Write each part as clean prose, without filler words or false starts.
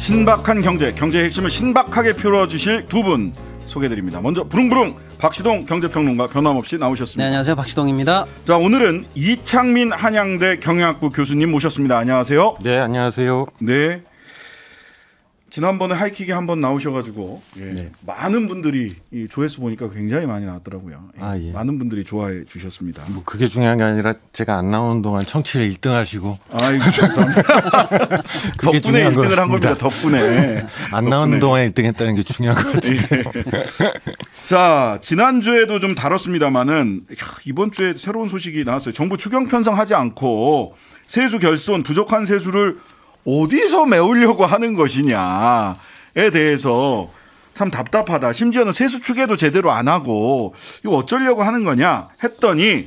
신박한 경제의 핵심을 신박하게 풀어주실 두 분 소개드립니다. 먼저 부릉부릉 박시동 경제평론가 변함없이 나오셨습니다. 네, 안녕하세요. 박시동입니다. 자, 오늘은 이창민 한양대 경영학부 교수님 모셨습니다. 안녕하세요. 네, 안녕하세요. 네. 지난번에 하이킥에 한번 나오셔가지고 네. 많은 분들이 이 조회수 보니까 굉장히 많이 나왔더라고요. 예. 많은 분들이 좋아해 주셨습니다. 뭐 그게 중요한 게 아니라 제가 안 나오는 동안 청취를 1등 하시고. 아이고, 감사합니다. 덕분에 1등을 한 겁니다. 덕분에. 안 나오는 동안 1등 했다는 게 중요한 것 같아요. 자, 지난주에도 좀 다뤘습니다만은 이번 주에 새로운 소식이 나왔어요. 정부 추경 편성하지 않고 세수 결손 부족한 세수를 어디서 메우려고 하는 것이냐에 대해서 참 답답하다. 심지어는 세수 추계도 제대로 안 하고 이거 어쩌려고 하는 거냐 했더니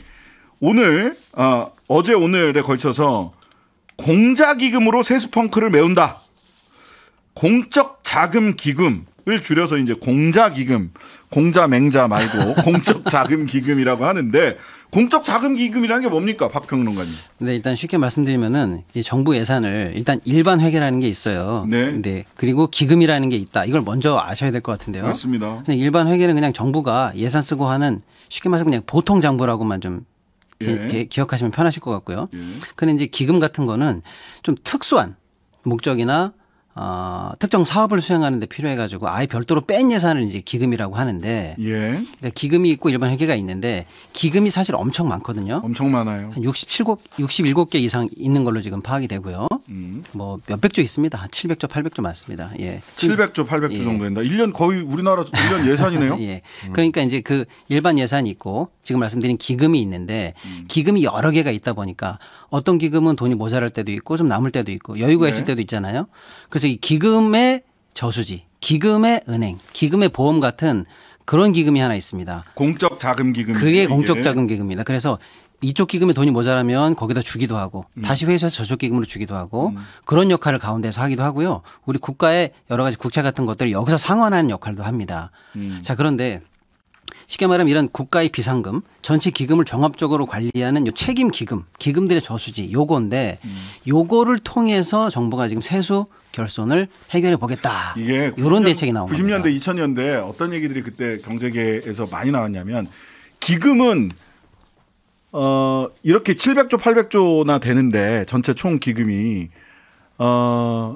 오늘 어제 오늘에 걸쳐서 공자기금으로 세수 펑크를 메운다. 공적 자금 기금을 줄여서 이제 공자기금, 공자 맹자 말고 공적 자금 기금이라고 하는데 공적 자금 기금이라는 게 뭡니까, 박 평론가님? 네, 일단 쉽게 말씀드리면은 이 정부 예산을 일단 일반 회계라는 게 있어요. 네. 그리고 기금이라는 게 있다. 이걸 먼저 아셔야 될 것 같은데요. 맞습니다. 일반 회계는 그냥 정부가 예산 쓰고 하는 쉽게 말해서 그냥 보통 장부라고만 좀 기억하시면 편하실 것 같고요. 근데 이제 기금 같은 거는 좀 특수한 목적이나 특정 사업을 수행하는 데 필요해가지고 아예 별도로 뺀 예산을 이제 기금이라고 하는데 그러니까 기금이 있고 일반 회계가 있는데 기금이 사실 엄청 많거든요. 엄청 많아요. 한 67개 이상 있는 걸로 지금 파악이 되고요. 뭐 몇백 조 있습니다. 한 700조, 800조 많습니다. 예. 700조, 800조 정도 된다. 1년 거의 우리나라 1년 예산이네요. 예. 그러니까 이제 그 일반 예산이 있고 지금 말씀드린 기금이 있는데 기금이 여러 개가 있다 보니까 어떤 기금은 돈이 모자랄 때도 있고 좀 남을 때도 있고 여유가 있을 때도 있잖아요. 그래서 이 기금의 저수지, 기금의 은행, 기금의 보험 같은 그런 기금이 하나 있습니다. 공적 자금 기금. 그게 공적 자금 기금입니다. 그래서 이쪽 기금에 돈이 모자라면 거기다 주기도 하고 다시 회수해서 저쪽 기금으로 주기도 하고 그런 역할을 가운데서 하기도 하고요. 우리 국가의 여러 가지 국채 같은 것들을 여기서 상환하는 역할도 합니다. 자, 그런데 쉽게 말하면 이런 국가의 비상금, 전체 기금을 종합적으로 관리하는 요 책임 기금, 기금들의 저수지 요건데 요거를 통해서 정부가 지금 세수 결손을 해결해 보겠다. 이게 이런 대책이 나온 겁니다. 90년대, 2000년대 어떤 얘기들이 그때 경제계에서 많이 나왔냐면 기금은 이렇게 700조, 800조나 되는데 전체 총 기금이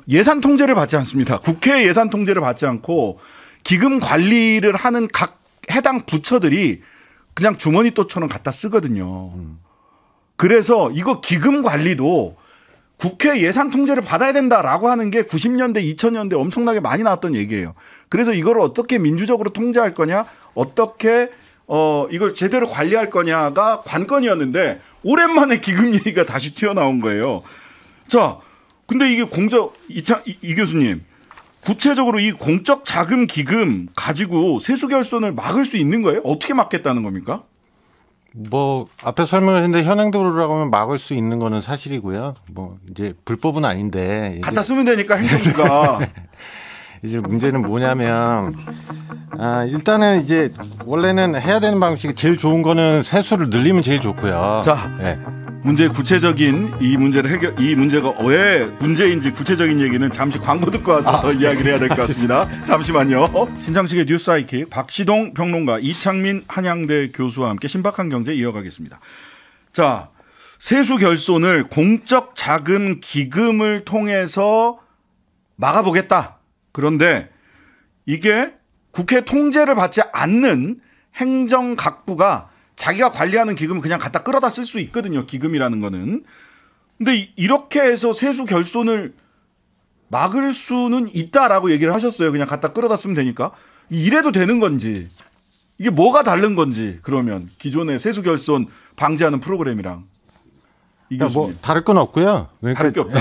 예산 통제를 받지 않습니다. 국회 예산 통제를 받지 않고 기금 관리를 하는 각 해당 부처들이 그냥 주머니돈처럼 갖다 쓰거든요. 그래서 이거 기금 관리도 국회 예산 통제를 받아야 된다라고 하는 게 90년대, 2000년대 엄청나게 많이 나왔던 얘기예요. 그래서 이걸 어떻게 민주적으로 통제할 거냐, 어떻게 이걸 제대로 관리할 거냐가 관건이었는데 오랜만에 기금 얘기가 다시 튀어나온 거예요. 자, 근데 이게 이 교수님. 구체적으로 이 공적 자금 기금 가지고 세수 결손을 막을 수 있는 거예요? 어떻게 막겠다는 겁니까? 뭐 앞에 설명하셨는데 현행도로라고 하면 막을 수 있는 거는 사실이고요. 뭐 이제 불법은 아닌데 갖다 쓰면 되니까 행정부가 이제 문제는 뭐냐면 일단은 이제 원래는 해야 되는 방식이 제일 좋은 거는 세수를 늘리면 제일 좋고요. 자, 문제의 구체적인 이 문제가 왜 문제인지 구체적인 얘기는 잠시 광고 듣고 와서 더 이야기를 해야 될 것 같습니다. 잠시만요. 신장식의 뉴스 하이킥 박시동 평론가, 이창민 한양대 교수와 함께 신박한 경제 이어가겠습니다. 자, 세수 결손을 공적 자금 기금을 통해서 막아보겠다. 그런데 이게 국회 통제를 받지 않는 행정각부가 자기가 관리하는 기금을 그냥 갖다 끌어다 쓸 수 있거든요. 기금이라는 거는. 근데 이렇게 해서 세수 결손을 막을 수는 있다라고 얘기를 하셨어요. 그냥 갖다 끌어다 쓰면 되니까. 이래도 되는 건지, 이게 뭐가 다른 건지, 그러면 기존의 세수 결손 방지하는 프로그램이랑. 뭐 다를 건 없고요. 그러니까 다를 게 없다.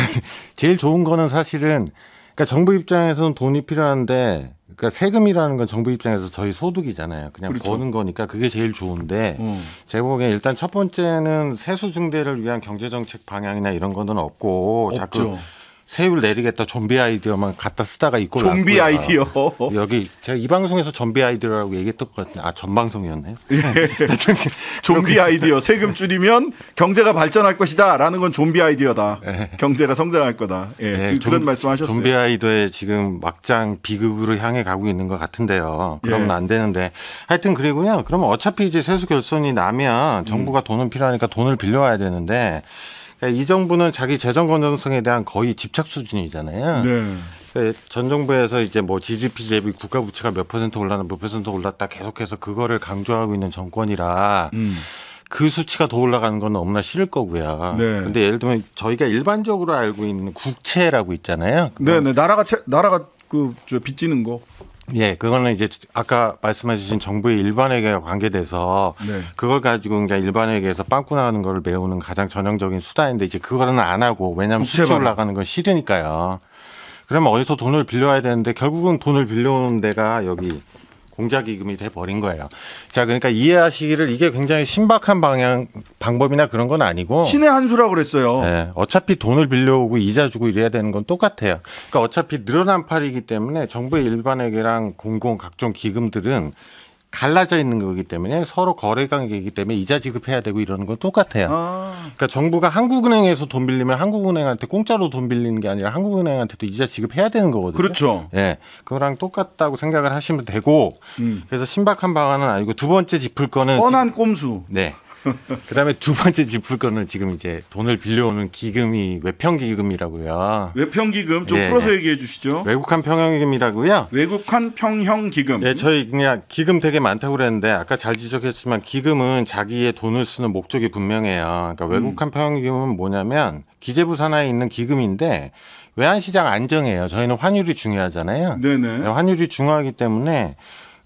제일 좋은 거는 사실은 그러니까 정부 입장에서는 돈이 필요한데, 그러니까 세금이라는 건 정부 입장에서 저희 소득이잖아요. 그냥 그렇죠. 버는 거니까 그게 제일 좋은데 제가 보기엔 일단 첫 번째는 세수 증대를 위한 경제정책 방향이나 이런 거는 없고 없죠. 자꾸 세율 내리겠다 좀비 아이디어만 갖다 쓰다가 이꼴 좀비 났고요. 아이디어. 여기 제가 이 방송에서 좀비 아이디어라고 얘기했던 것 같은데 전 방송이었네요. 좀비 아이디어. 세금 줄이면 경제가 발전할 것이다라는 건 좀비 아이디어다. 경제가 성장할 거다. 예, 그런 말씀하셨어요. 좀비 아이디어에 지금 막장 비극으로 향해 가고 있는 것 같은데요. 그러면 안 되는데 하여튼 그리고요. 그러면 어차피 이제 세수 결손이 나면 정부가 돈은 필요하니까 돈을 빌려와야 되는데 이 정부는 자기 재정 건전성에 대한 거의 집착 수준이잖아요. 네. 전 정부에서 이제 뭐 GDP 대비 국가 부채가 몇 퍼센트 올랐나 몇 퍼센트 올랐다 계속해서 그거를 강조하고 있는 정권이라 그 수치가 더 올라가는 건 너무나 싫을 거고요. 네. 근데 예를 들면 저희가 일반적으로 알고 있는 국채라고 있잖아요. 네, 나라가 저 빚지는 거. 예, 그거는 이제 아까 말씀해 주신 정부의 일반회계와 관계돼서 그걸 가지고 그냥 일반회계에서 빵꾸 나는 거를 메우는 가장 전형적인 수단인데 이제 그거는 안 하고 왜냐하면 수치 올라가는 건 싫으니까요. 그러면 어디서 돈을 빌려와야 되는데 결국은 돈을 빌려오는 데가 여기 공자기금이 돼버린 거예요. 자, 그러니까 이해하시기를 이게 굉장히 신박한 방법이나 그런 건 아니고 신의 한 수라고 그랬어요. 네, 어차피 돈을 빌려오고 이자 주고 이래야 되는 건 똑같아요. 그러니까 어차피 늘어난 팔이기 때문에 정부의 일반회계랑 공공 각종 기금들은 갈라져 있는 거기 때문에 서로 거래 관계이기 때문에 이자 지급해야 되고 이러는 건 똑같아요. 그러니까 정부가 한국은행에서 돈 빌리면 한국은행한테 공짜로 돈 빌리는 게 아니라 한국은행한테도 이자 지급해야 되는 거거든요. 그렇죠. 예, 그거랑 똑같다고 생각을 하시면 되고 그래서 신박한 방안은 아니고 두 번째 짚을 거는 뻔한 꼼수. 네. 그다음에 두 번째 짚을 거는 지금 이제 돈을 빌려오는 기금이 외평기금이라고요. 외평기금 좀 풀어서 얘기해 주시죠. 외국한 평형기금이라고요. 외국한 평형기금. 예, 저희 그냥 기금 되게 많다고 그랬는데 아까 잘 지적했지만 기금은 자기의 돈을 쓰는 목적이 분명해요. 그러니까 외국한 평형기금은 뭐냐면 기재부 산하에 있는 기금인데 외환시장 안정이에요. 저희는 환율이 중요하잖아요. 네네. 환율이 중요하기 때문에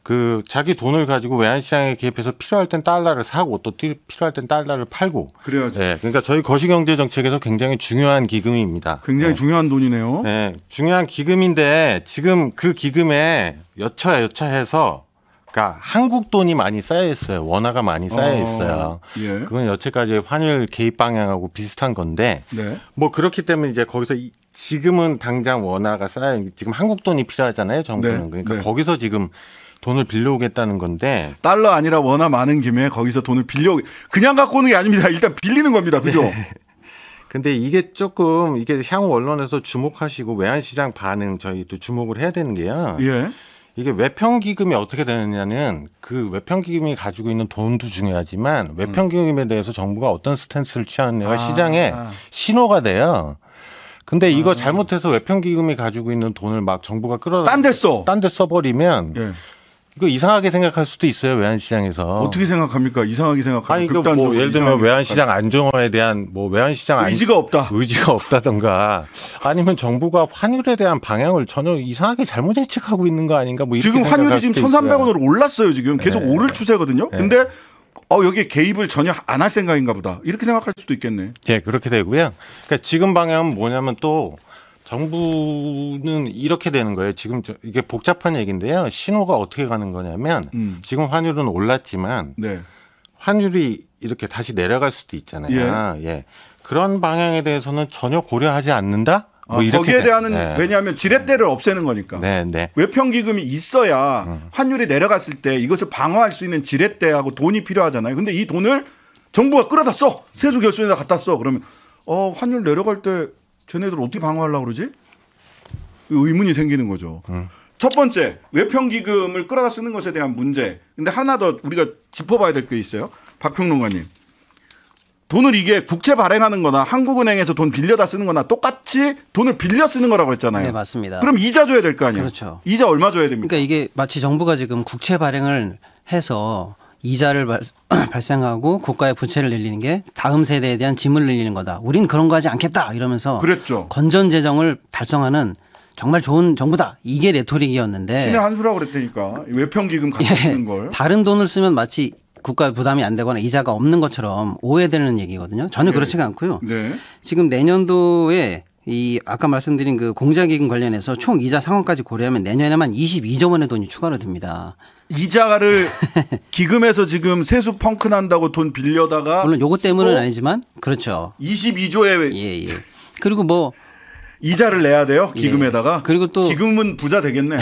그 자기 돈을 가지고 외환시장에 개입해서 필요할 땐 달러를 사고 또 필요할 땐 달러를 팔고. 그래야죠. 네, 그러니까 저희 거시경제정책에서 굉장히 중요한 기금입니다. 굉장히 중요한 돈이네요. 네, 중요한 기금인데 지금 그 기금에 여차해서 그러니까 한국 돈이 많이 쌓여 있어요. 원화가 많이 쌓여 있어요. 예. 그건 여태까지 환율 개입 방향하고 비슷한 건데 뭐 그렇기 때문에 이제 거기서 지금은 당장 원화가 쌓여 지금 한국 돈이 필요하잖아요. 정부는. 그러니까 거기서 지금 돈을 빌려오겠다는 건데 달러 아니라 원화 많은 김에 거기서 돈을 그냥 갖고 오는 게 아닙니다. 일단 빌리는 겁니다. 그죠? 근데 이게 조금 이게 향후 언론에서 주목하시고 외환시장 반응 저희도 주목을 해야 되는 게요. 예. 이게 외평기금이 어떻게 되느냐는 그 외평기금이 가지고 있는 돈도 중요하지만 외평기금에 대해서 정부가 어떤 스탠스를 취하느냐가 시장에 신호가 돼요. 근데 이거 잘못해서 외평기금이 가지고 있는 돈을 막 정부가 딴 데 써버리면 이거 이상하게 생각할 수도 있어요. 외환시장에서. 어떻게 생각합니까? 이상하게 생각하고. 아니, 이거 뭐 예를 들면 외환시장 안정화에 대한 뭐 외환시장 의지가 없다던가 아니면 정부가 환율에 대한 방향을 전혀 이상하게 잘못 예측하고 있는 거 아닌가 뭐 이렇게 지금 환율이 지금 1,300원으로 올랐어요. 지금 계속 오를 추세거든요. 근데 여기에 개입을 전혀 안 할 생각인가 보다. 이렇게 생각할 수도 있겠네. 예, 그렇게 되고요. 그러니까 지금 방향은 뭐냐면 또 정부는 이렇게 되는 거예요. 지금 이게 복잡한 얘기인데요. 신호가 어떻게 가는 거냐면 지금 환율은 올랐지만 환율이 이렇게 다시 내려갈 수도 있잖아요. 예. 그런 방향에 대해서는 전혀 고려하지 않는다? 뭐 거기에 대한 왜냐하면 지렛대를 없애는 거니까. 외평기금이 있어야 환율이 내려갔을 때 이것을 방어할 수 있는 지렛대하고 돈이 필요하잖아요. 근데 이 돈을 정부가 끌어다 써. 세수 결손에다 갖다 써. 그러면 환율 내려갈 때 쟤네들 어떻게 방어하려고 그러지? 의문이 생기는 거죠. 첫 번째, 외평기금을 끌어다 쓰는 것에 대한 문제. 근데 하나 더 우리가 짚어봐야 될 게 있어요. 박평론가님. 돈을 이게 국채 발행하는 거나 한국은행에서 돈 빌려다 쓰는 거나 똑같이 돈을 빌려 쓰는 거라고 했잖아요. 네, 맞습니다. 그럼 이자 줘야 될 거 아니에요? 그렇죠. 이자 얼마 줘야 됩니까? 그러니까 이게 마치 정부가 지금 국채 발행을 해서 이자를 발생하고 국가의 부채를 늘리는 게 다음 세대에 대한 짐을 늘리는 거다. 우린 그런 거 하지 않겠다 이러면서 그랬죠. 건전 재정을 달성하는 정말 좋은 정부다. 이게 레토릭이었는데. 신의 한 수라고 그랬다니까. 외평기금 갖다 쓰는 걸. 다른 돈을 쓰면 마치 국가 부담이 안 되거나 이자가 없는 것처럼 오해되는 얘기거든요. 전혀 그렇지가 않고요. 지금 내년도에 이 아까 말씀드린 그 공자기금 관련해서 총 이자 상환까지 고려하면 내년에만 22조 원의 돈이 추가로 듭니다. 이자를 기금에서 지금 세수 펑크 난다고 돈 빌려다가 물론 요거 때문은 아니지만 그렇죠. 22조에 예. 그리고 뭐 이자를 내야 돼요? 기금에다가? 예. 그리고 또 기금은 부자 되겠네.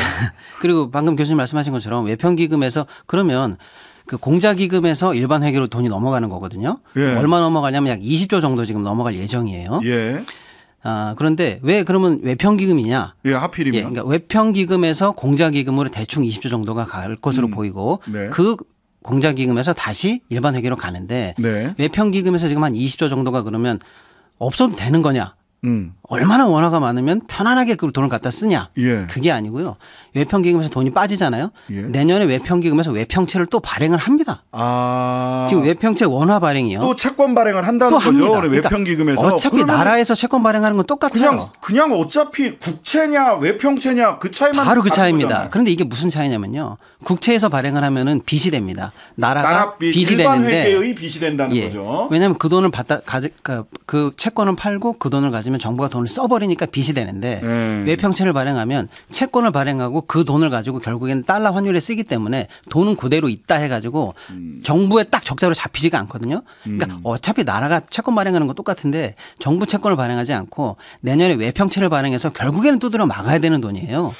그리고 방금 교수님 말씀하신 것처럼 외평기금에서 그러면 그 공자기금에서 일반 회계로 돈이 넘어가는 거거든요. 예. 얼마 넘어가냐면 약 20조 정도 지금 넘어갈 예정이에요. 예. 그런데 왜 그러면 외평기금이냐? 예, 하필이면. 예, 그러니까 외평기금에서 공자기금으로 대충 20조 정도가 갈 것으로 보이고 네. 그 공자기금에서 다시 일반 회계로 가는데 네. 외평기금에서 지금 한 20조 정도가 그러면 없어도 되는 거냐? 얼마나 원화가 많으면 편안하게 그 돈을 갖다 쓰냐? 예. 그게 아니고요. 외평기금에서 돈이 빠지잖아요. 예. 내년에 외평기금에서 외평채를 또 발행을 합니다. 지금 외평채 원화 발행이요. 또 채권 발행을 한다는 또 거죠. 합니다. 외평기금에서. 그러니까 어차피 나라에서 채권 발행하는 건 똑같아요. 그냥 어차피 국채냐 외평채냐 그 차이만 바로 그 차이입니다. 거잖아요. 그런데 이게 무슨 차이냐면요. 국채에서 발행을 하면은 빚이 됩니다. 나라 빚이 일반 되는데 회계의 빚이 된다는 거죠. 왜냐하면 그 돈을 그 채권을 팔고 그 돈을 가지면 정부가 돈을 써버리니까 빚이 되는데 외평채를 발행하면 채권을 발행하고 그 돈을 가지고 결국에는 달러 환율에 쓰기 때문에 돈은 그대로 있다 해가지고 정부에 딱 적자로 잡히지가 않거든요. 그러니까 어차피 나라가 채권 발행하는 건 똑같은데 정부 채권을 발행하지 않고 내년에 외평채를 발행해서 결국에는 두드려 막아야 되는 돈이에요.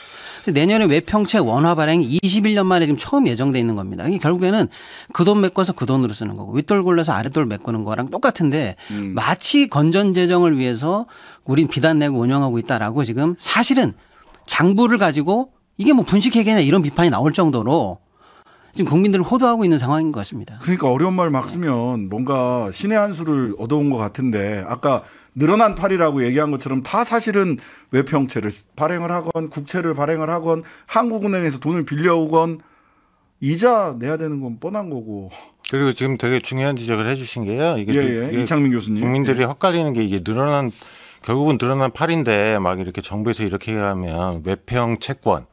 내년에 외평채 원화 발행이 21년 만에 지금 처음 예정돼 있는 겁니다. 이게 결국에는 그 돈 메꿔서 그 돈으로 쓰는 거고 윗돌 골라서 아랫돌 메꾸는 거랑 똑같은데 마치 건전 재정을 위해서 우린 비단 내고 운영하고 있다라고 지금 사실은 장부를 가지고 이게 뭐 분식회계냐 이런 비판이 나올 정도로 지금 국민들을 호도하고 있는 상황인 것 같습니다. 그러니까 어려운 말 막 쓰면 뭔가 신의 한 수를 얻어온 것 같은데 아까 늘어난 팔이라고 얘기한 것처럼 다 사실은 외평채를 발행을 하건 국채를 발행을 하건 한국은행에서 돈을 빌려오건 이자 내야 되는 건 뻔한 거고. 그리고 지금 되게 중요한 지적을 해 주신 게요. 이게 이창민 교수님. 국민들이 헛갈리는 게 이게 결국은 늘어난 팔인데 막 이렇게 정부에서 이렇게 하면 외평 채권,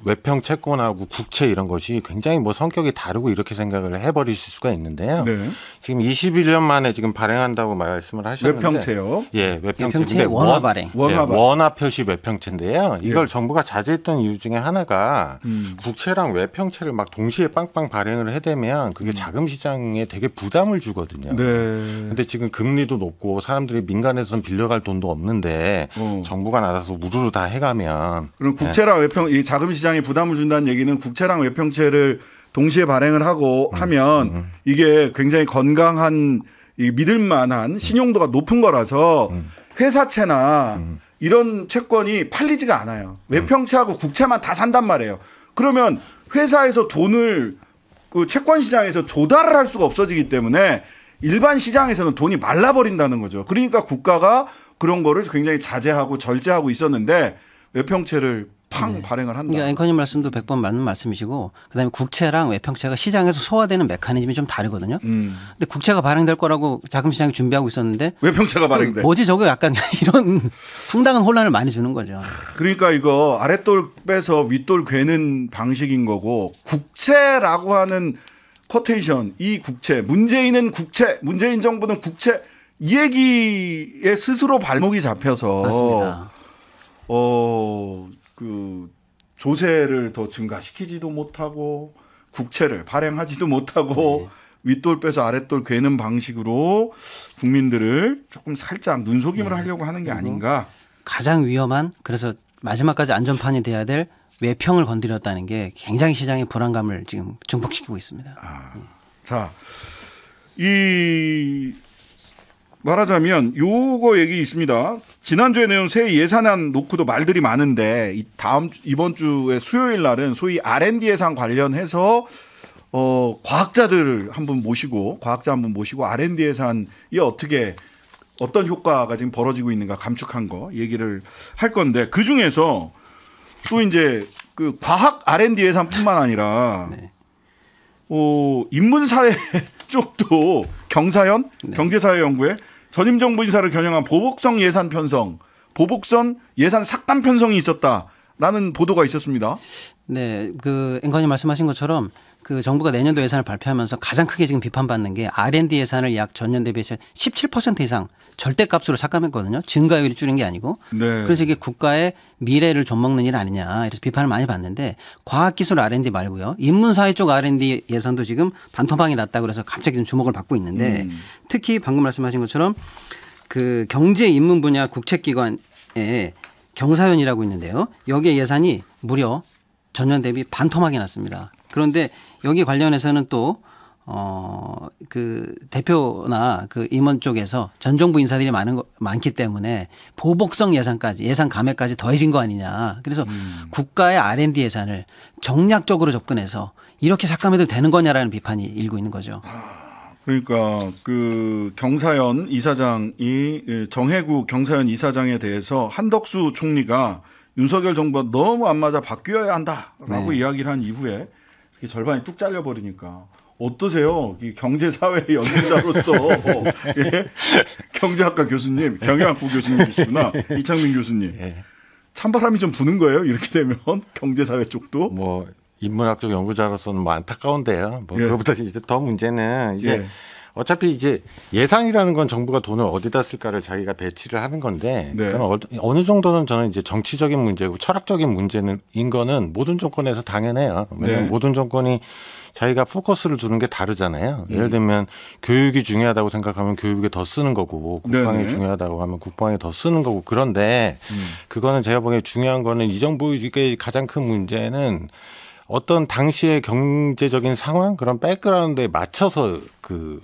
외평 채권하고 국채 이런 것이 굉장히 뭐 성격이 다르고 이렇게 생각을 해버리실 수가 있는데요. 네. 지금 21년 만에 지금 발행한다고 말씀을 하셨는데 외평채요. 예, 외평채 원화 발행. 원화 표시 외평채인데요. 이걸 정부가 자제했던 이유 중에 하나가 국채랑 외평채를 막 동시에 빵빵 발행을 해대면 그게 자금 시장에 되게 부담을 주거든요. 네. 근데 지금 금리도 높고 사람들이 민간에서는 빌려갈 돈도 없는데 정부가 나서서 우르르 다 해가면 그럼 국채랑 외평 이 자금 시장에 부담을 준다는 얘기는 국채랑 외평채를 동시에 발행을 하고 하면 이게 굉장히 건강한 믿을 만한 신용도가 높은 거라서 회사채나 이런 채권이 팔리지가 않아요. 외평채하고 국채만 다 산단 말이에요. 그러면 회사에서 돈을 그 채권 시장에서 조달을 할 수가 없어지기 때문에 일반 시장에서는 돈이 말라버린다는 거죠. 그러니까 국가가 그런 거를 굉장히 자제하고 절제하고 있었는데 외평채를 발행을 한다. 그러니까 앵커님 말씀도 100번 맞는 말씀이시고 그다음에 국채랑 외평채가 시장에서 소화되는 메커니즘이 좀 다르거든요. 근데 국채가 발행될 거라고 자금 시장이 준비하고 있었는데 외평채가 발행돼. 뭐지 저거 약간 이런 상당한 혼란을 많이 주는 거죠. 그러니까 이거 아랫돌 빼서 윗돌 괴는 방식인 거고 국채라고 하는 쿼테이션 이 국채 문재인은 국채 문재인 정부는 국채 이 얘기에 스스로 발목이 잡혀서 맞습니다. 그 조세를 더 증가시키지도 못하고 국채를 발행하지도 못하고 윗돌 빼서 아랫돌 괴는 방식으로 국민들을 조금 살짝 눈속임을 하려고 하는 게 아닌가. 가장 위험한 그래서 마지막까지 안전판이 돼야 될 외평을 건드렸다는 게 굉장히 시장의 불안감을 지금 증폭시키고 있습니다. 자, 이 말하자면 요거 얘기 있습니다. 지난주에 내온 새 예산안 놓고도 말들이 많은데 이번 주에 수요일 날은 소위 R&D 예산 관련해서 과학자 한 분 모시고 R&D 예산이 어떤 효과가 지금 벌어지고 있는가 감축한 거 얘기를 할 건데 그 중에서 또 이제 그 과학 R&D 예산뿐만 아니라 인문사회 쪽도 경사연 경제사회연구회 전임정부 인사를 겨냥한 보복성 예산 편성, 보복성 예산 삭감 편성이 있었다라는 보도가 있었습니다. 네, 그 앵커님 말씀하신 것처럼 그 정부가 내년도 예산을 발표하면서 가장 크게 지금 비판받는 게 R&D 예산을 약 전년 대비해서 17% 이상 절대값으로 삭감했거든요. 증가율이 줄인 게 아니고. 네. 그래서 이게 국가의 미래를 좀먹는 일 아니냐 이래서 비판을 많이 받는데 과학기술 R&D 말고요. 인문사회 쪽 R&D 예산도 지금 반토막이 났다고 그래서 갑자기 좀 주목을 받고 있는데 특히 방금 말씀하신 것처럼 그 경제 인문 분야 국책기관에 경사연이라고 있는데요. 여기에 예산이 무려 전년 대비 반토막이 났습니다. 그런데 여기 관련해서는 또 그 대표나 그 임원 쪽에서 전 정부 인사들이 많기 때문에 보복성 예산까지 예산 감액까지 더해진 거 아니냐. 그래서 국가의 R&D 예산을 정략적으로 접근해서 이렇게 삭감해도 되는 거냐라는 비판이 일고 있는 거죠. 그러니까 그 경사연 이사장이 정해구 경사연 이사장에 대해서 한덕수 총리가 윤석열 정부가 너무 안 맞아 바뀌어야 한다라고 이야기를 한 이후에 이렇게 절반이 뚝 잘려버리니까 어떠세요? 이 경제사회 연구자로서 예? 경제학과 교수님, 경영학부 교수님이시구나. 이창민 교수님. 찬바람이 좀 부는 거예요? 이렇게 되면 경제사회 쪽도? 뭐 인문학적 연구자로서는 뭐 안타까운데요. 뭐 그거보다 이제 더 문제는 이제 어차피 이제 예산이라는 건 정부가 돈을 어디다 쓸까를 자기가 배치를 하는 건데 어느 정도는 저는 이제 정치적인 문제고 철학적인 문제인 거는 모든 정권에서 당연해요. 왜냐하면 모든 정권이 자기가 포커스를 두는 게 다르잖아요. 예를 들면 교육이 중요하다고 생각하면 교육에 더 쓰는 거고 국방이 중요하다고 하면 국방에 더 쓰는 거고 그런데 그거는 제가 보기에 중요한 거는 이 정부의 가장 큰 문제는 어떤 당시의 경제적인 상황 그런 백그라운드에 맞춰서 그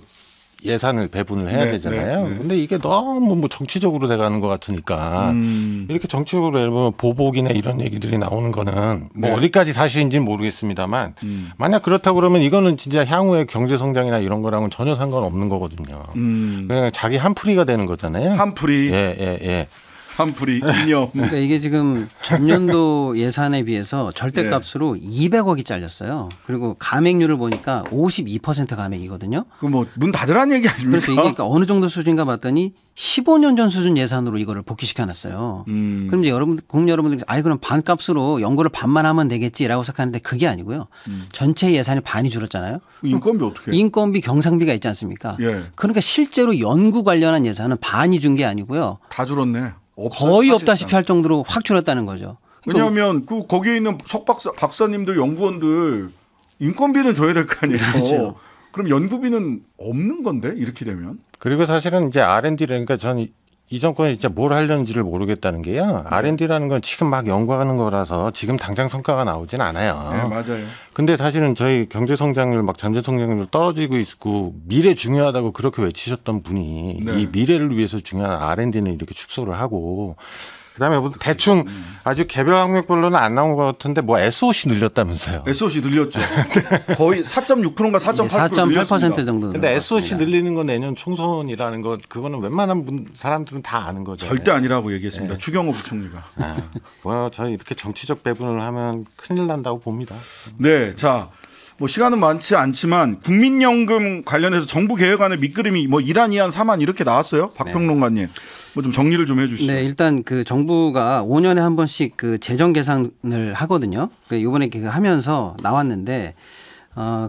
예산을 배분을 해야 되잖아요. 근데 이게 너무 뭐 정치적으로 돼가는 것 같으니까 이렇게 정치적으로 예를 들면 보복이나 이런 얘기들이 나오는 거는 뭐 어디까지 사실인지는 모르겠습니다만 만약 그렇다고 그러면 이거는 진짜 향후의 경제 성장이나 이런 거랑은 전혀 상관없는 거거든요. 그냥 자기 한풀이가 되는 거잖아요. 한풀이. 예. 한풀이 기념. 그러니까 이게 지금 전년도 예산에 비해서 절대값으로 200억이 잘렸어요. 그리고 감액률을 보니까 52% 감액이거든요. 그 뭐 문 닫으라는 얘기 아닙니까? 그래서 이게 그러니까 어느 정도 수준인가 봤더니 15년 전 수준 예산으로 이거를 복귀시켜놨어요. 그럼 이제 국민 여러분들이 그럼 반값으로 연구를 반만 하면 되겠지라고 생각하는데 그게 아니고요. 전체 예산이 반이 줄었잖아요. 인건비 어떻게? 인건비 경상비가 있지 않습니까? 그러니까 실제로 연구 관련한 예산은 반이 준 게 아니고요. 다 줄었네. 거의 없다시피 할 정도로 확 줄었다는 거죠. 왜냐하면 그 거기에 있는 박사님들 연구원들 인건비는 줘야 될 거 아니에요. 그렇죠. 그럼 연구비는 없는 건데 이렇게 되면. 그리고 사실은 이제 R&D를 그러니까 저는 이 정권이 진짜 뭘 하려는지를 모르겠다는 게요. R&D라는 건 지금 막 연구하는 거라서 지금 당장 성과가 나오진 않아요. 네, 맞아요. 근데 사실은 저희 경제 성장률 막 잠재 성장률 떨어지고 있고 미래 중요하다고 그렇게 외치셨던 분이 이 미래를 위해서 중요한 R&D는 이렇게 축소를 하고 그다음에 뭐 대충 아주 개별 학력별로는 안 나온 것 같은데 뭐 SOC 늘렸다면서요. SOC 늘렸죠. 거의 4.6%인가 4.8% 정도. 근데 SOC 늘리는 건 내년 총선이라는 거 그거는 웬만한 사람들은 다 아는 거죠. 절대 아니라고 얘기했습니다. 추경호 부총리가. 뭐 저희 이렇게 정치적 배분을 하면 큰일 난다고 봅니다. 네, 자. 뭐 시간은 많지 않지만 국민연금 관련해서 정부 개혁안의 밑그림이 뭐 이란, 이안, 사만 이렇게 나왔어요. 박평론가님, 뭐 좀 정리를 좀 해주시죠. 네, 일단 그 정부가 5년에 한 번씩 그 재정 계산을 하거든요. 이번에 하면서 나왔는데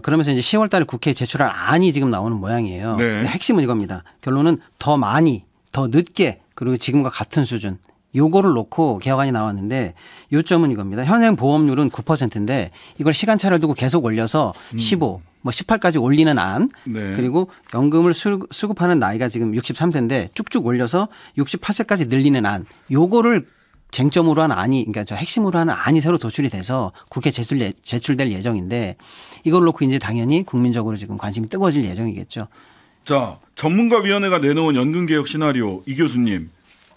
그러면서 이제 10월달에 국회에 제출할 안이 지금 나오는 모양이에요. 근데 핵심은 이겁니다. 결론은 더 많이, 더 늦게 그리고 지금과 같은 수준. 요거를 놓고 개혁안이 나왔는데 요점은 이겁니다. 현행 보험률은 9%인데 이걸 시간차를 두고 계속 올려서 15, 뭐 18까지 올리는 안 그리고 연금을 수급하는 나이가 지금 63세인데 쭉쭉 올려서 68세까지 늘리는 안 요거를 쟁점으로 한 안이 그러니까 저 핵심으로 하는 안이 새로 도출이 돼서 국회에 제출될 예정인데 이걸 놓고 이제 당연히 국민적으로 지금 관심이 뜨거워질 예정이겠죠. 자, 전문가위원회가 내놓은 연금개혁 시나리오 이 교수님.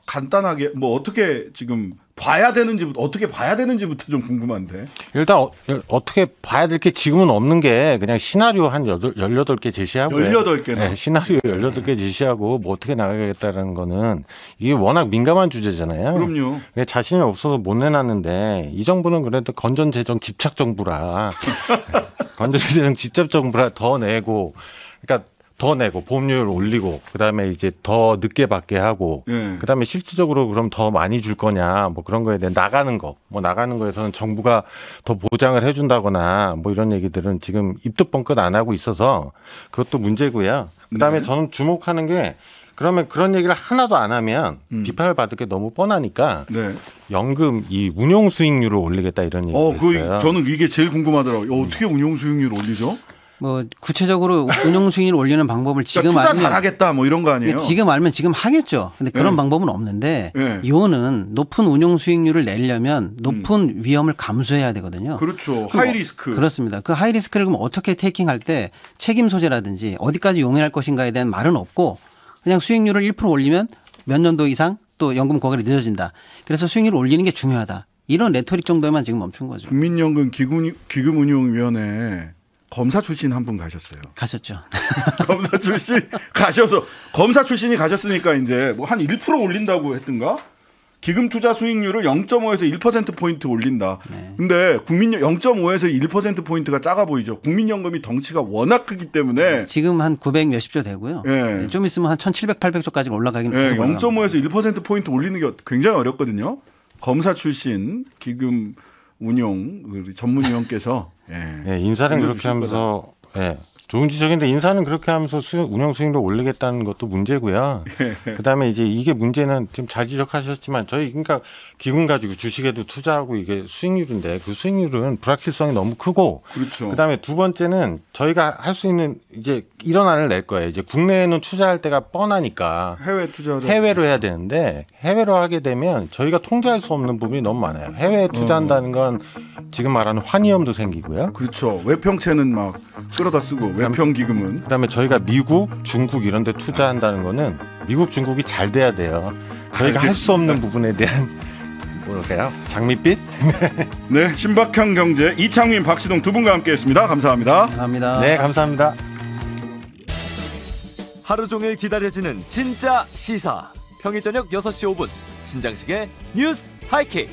간단하게 뭐 어떻게 지금 봐야 되는지부터 어떻게 봐야 되는지부터 좀 궁금한데. 일단 어떻게 봐야 될 게 지금은 없는 게 그냥 시나리오 한 18개 제시하고 18개나. 네, 시나리오 18개 제시하고 뭐 어떻게 나가겠다라는 거는 이게 워낙 민감한 주제잖아요. 그럼요. 자신이 없어서 못 내놨는데 이 정부는 그래도 건전재정 집착 정부라 건전재정 집착 정부라 더 내고 그러니까 더 내고 보험료를 올리고 그다음에 이제 더 늦게 받게 하고 그다음에 실질적으로 그럼 더 많이 줄 거냐 뭐 그런 거에 대한 나가는 거에서는 정부가 더 보장을 해준다거나 뭐 이런 얘기들은 지금 입도 뻥끗 안 하고 있어서 그것도 문제고요. 그다음에 저는 주목하는 게 그러면 그런 얘기를 하나도 안 하면 비판을 받을 게 너무 뻔하니까 연금 이 운용 수익률을 올리겠다 이런 얘기가 있어요. 저는 이게 제일 궁금하더라고요. 어떻게 운용 수익률을 올리죠? 뭐 구체적으로 운용 수익률을 올리는 방법을 지금 그러니까 투자 알면 잘하겠다 뭐 이런 거 아니에요? 지금 알면 지금 하겠죠. 근데 그런 방법은 없는데 요는 높은 운용 수익률을 내려면 높은 위험을 감수해야 되거든요. 그렇죠. 하이 리스크. 그렇습니다. 그 하이 리스크를 그럼 어떻게 테이킹할 때 책임 소재라든지 어디까지 용인할 것인가에 대한 말은 없고 그냥 수익률을 1% 올리면 몇 년도 이상 또 연금 고갈이 늦어진다. 그래서 수익률을 올리는 게 중요하다. 이런 레토릭 정도에만 지금 멈춘 거죠. 국민연금 기금운용위원회 검사 출신 한 분 가셨어요. 가셨죠. 검사 출신 가셔서 검사 출신이 가셨으니까 이제 뭐 한 1% 올린다고 했던가? 기금 투자 수익률을 0.5에서 1% 포인트 올린다. 네. 근데 국민 0.5에서 1% 포인트가 작아 보이죠. 국민연금이 덩치가 워낙 크기 때문에 지금 한 900 몇십조 되고요. 예. 좀 있으면 한 1,700, 800조까지 올라가긴 예, 계속 0.5에서 1% 포인트 올리는 게 굉장히 어렵거든요. 검사 출신 기금 운용 전문위원께서 인사는 그렇게 하면서 좋은 지적인데 인사는 그렇게 하면서 운영 수익률을 올리겠다는 것도 문제고요. 그다음에 이제 이게 문제는 지금 잘 지적하셨지만 저희 그러니까 기금 가지고 주식에도 투자하고 이게 수익률인데 그 수익률은 불확실성이 너무 크고 그렇죠. 그다음에 두 번째는 저희가 할 수 있는 이제 이런 안을 낼 거예요. 이제 국내에는 투자할 때가 뻔하니까 해외 투자를 해외로 해야 되는데 해외로 하게 되면 저희가 통제할 수 없는 부분이 너무 많아요. 해외에 투자한다는 건 지금 말하는 환위험도 생기고요. 그렇죠. 외평채는 막 끌어다 쓰고 외평 기금은 그다음에 저희가 미국, 중국 이런 데 투자한다는 거는 미국, 중국이 잘 돼야 돼요. 저희가 할 수 없는 부분에 대한 뭐랄까요? 장밋빛? 네, 신박한 경제 이창민, 박시동 두 분과 함께했습니다. 감사합니다. 감사합니다. 네, 감사합니다. 하루 종일 기다려지는 진짜 시사. 평일 저녁 6시 5분 신장식의 뉴스 하이킥.